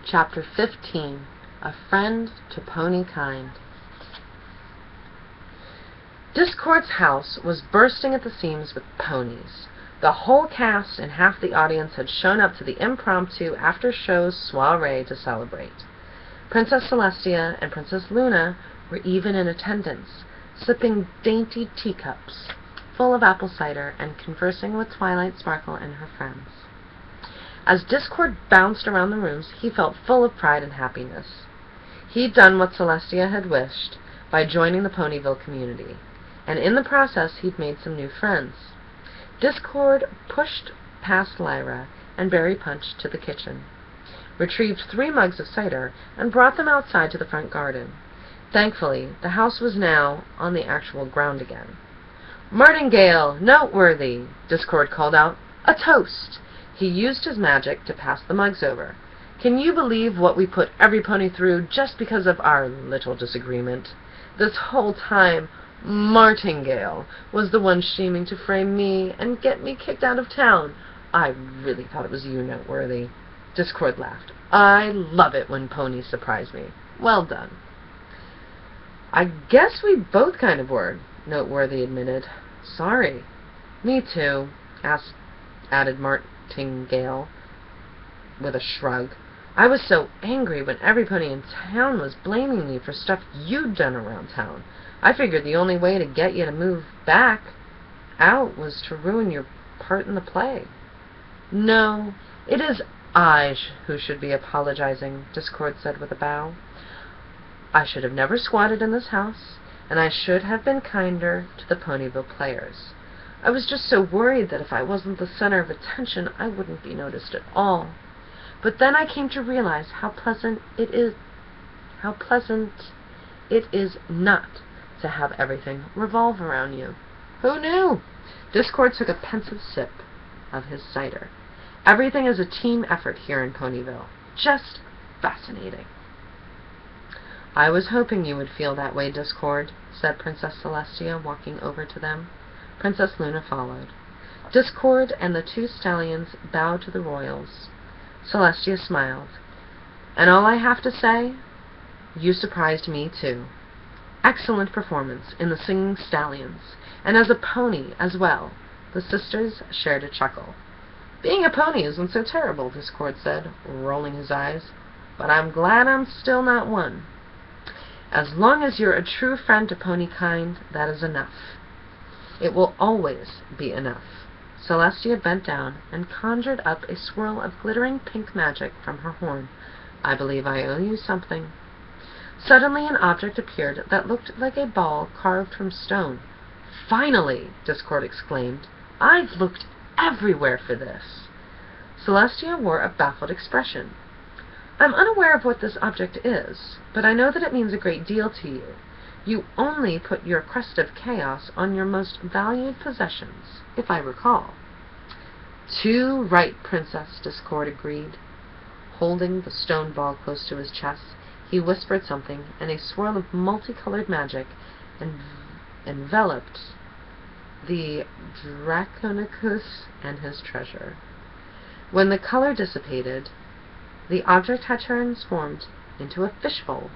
Chapter 15. A Friend to Ponykind. Discord's house was bursting at the seams with ponies. The whole cast and half the audience had shown up to the impromptu after-show soiree to celebrate. Princess Celestia and Princess Luna were even in attendance, sipping dainty teacups full of apple cider and conversing with Twilight Sparkle and her friends. As Discord bounced around the rooms, he felt full of pride and happiness. He'd done what Celestia had wished by joining the Ponyville community, and in the process he'd made some new friends. Discord pushed past Lyra and Berry Punch to the kitchen, retrieved 3 mugs of cider, and brought them outside to the front garden. Thankfully, the house was now on the actual ground again. "Martingale, noteworthy!" Discord called out. "A toast!" He used his magic to pass the mugs over. "Can you believe what we put every pony through just because of our little disagreement? This whole time, Martingale was the one scheming to frame me and get me kicked out of town. I really thought it was you, Noteworthy." Discord laughed. "I love it when ponies surprise me. Well done." "I guess we both kind of were," Noteworthy admitted. "Sorry." "Me too," added Martingale with a shrug. "I was so angry when every pony in town was blaming me for stuff you'd done around town. I figured the only way to get you to move back out was to ruin your part in the play." "No, it is I who should be apologizing," Discord said with a bow. "I should have never squatted in this house, and I should have been kinder to the Ponyville players. I was just so worried that if I wasn't the center of attention, I wouldn't be noticed at all. But then I came to realize how pleasant it is not to have everything revolve around you." "Who knew?" Discord took a pensive sip of his cider. "Everything is a team effort here in Ponyville. Just fascinating." "I was hoping you would feel that way, Discord," said Princess Celestia, walking over to them. Princess Luna followed. Discord and the 2 stallions bowed to the royals. Celestia smiled. "And all I have to say? You surprised me, too. Excellent performance in the Singing Stallions, and as a pony as well." The sisters shared a chuckle. "Being a pony isn't so terrible," Discord said, rolling his eyes. "But I'm glad I'm still not one. As long as you're a true friend to Ponykind, that is enough. It will always be enough." Celestia bent down and conjured up a swirl of glittering pink magic from her horn. "I believe I owe you something." Suddenly an object appeared that looked like a ball carved from stone. "Finally!" Discord exclaimed. "I've looked everywhere for this." Celestia wore a baffled expression. "I'm unaware of what this object is, but I know that it means a great deal to you. You only put your crest of chaos on your most valued possessions, if I recall." "Too right, Princess," Discord agreed. Holding the stone ball close to his chest, he whispered something, and a swirl of multicolored magic enveloped the Draconicus and his treasure. When the color dissipated, the object had transformed into a fishbowl.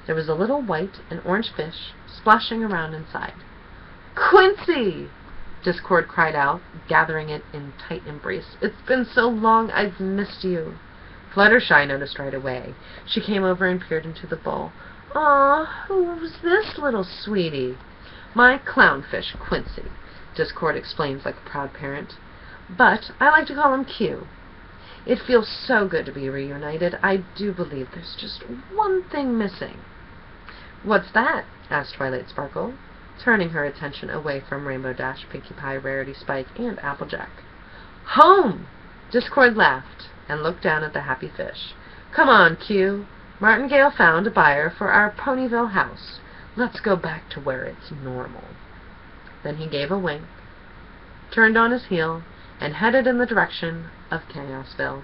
There was a little white and orange fish splashing around inside. "Quincy!" Discord cried out, gathering it in tight embrace. "It's been so long, I've missed you." Fluttershy noticed right away. She came over and peered into the bowl. "Aw, who's this little sweetie?" "My clownfish, Quincy," Discord explains like a proud parent. "But I like to call him Q. It feels so good to be reunited. I do believe there's just one thing missing." "What's that?" asked Twilight Sparkle, turning her attention away from Rainbow Dash, Pinkie Pie, Rarity Spike, and Applejack. "Home!" Discord laughed and looked down at the happy fish. "Come on, Q. Martingale found a buyer for our Ponyville house. Let's go back to where it's normal." Then he gave a wink, turned on his heel, and headed in the direction of Chaosville.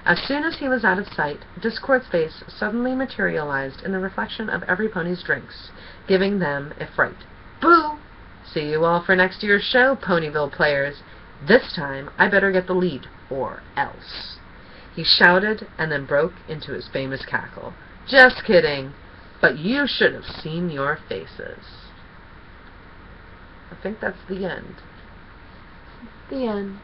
As soon as he was out of sight, Discord's face suddenly materialized in the reflection of every pony's drinks, giving them a fright. "Boo! See you all for next year's show, Ponyville players. This time I better get the lead, or else." He shouted and then broke into his famous cackle. "Just kidding, but you should have seen your faces." I think that's the end. The end.